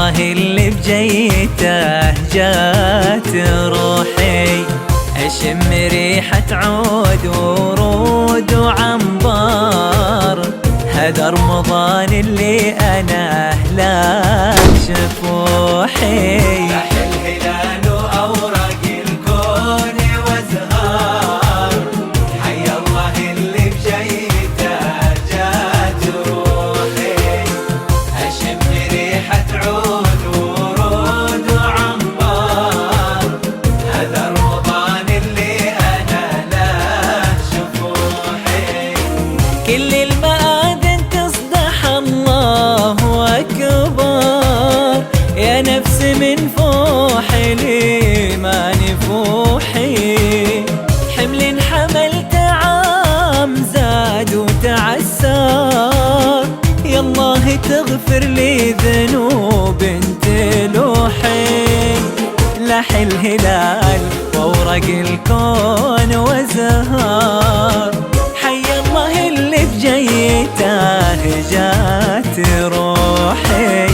الله اللي بجيته جات روحي، أشم ريحة عود ورود وعنبر، هذا رمضان اللي أنا لا شفوحي. لاح الهلال وأوراق الكون وازهار، حي الله اللي بجيته جات روحي، أشم ريحة عود ورود وعنبر، هذا رمضان اللي أنا لا شفوحي. كل المآذن تصدح الله أكبر، يا نفس من فوحي لي ما نفوحي، حمل حملت عام زاد وتعسر، يا الله تغفر لي ذنوب تلوحي. لاح الهلال وأوراق الكون وزهار، حي الله اللي بجيته جات روحي.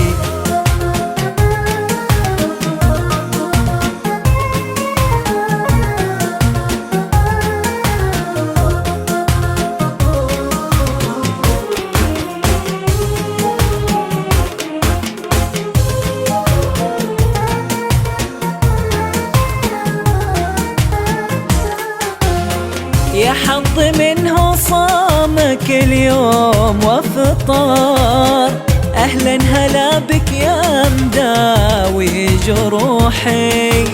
يا حظ منه صامك اليوم وفطار، أهلا هلا بك يا مداوي جروحي،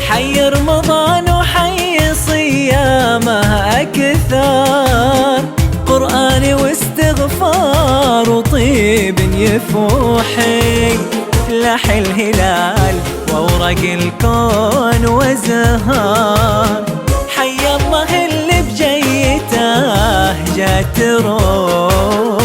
حي رمضان وحي صيامه أكثر، قرآن واستغفار وطيب يفوحي. لاح الهلال وأوراق الكون وزهار، حي الله اللي بجيته جات روحي.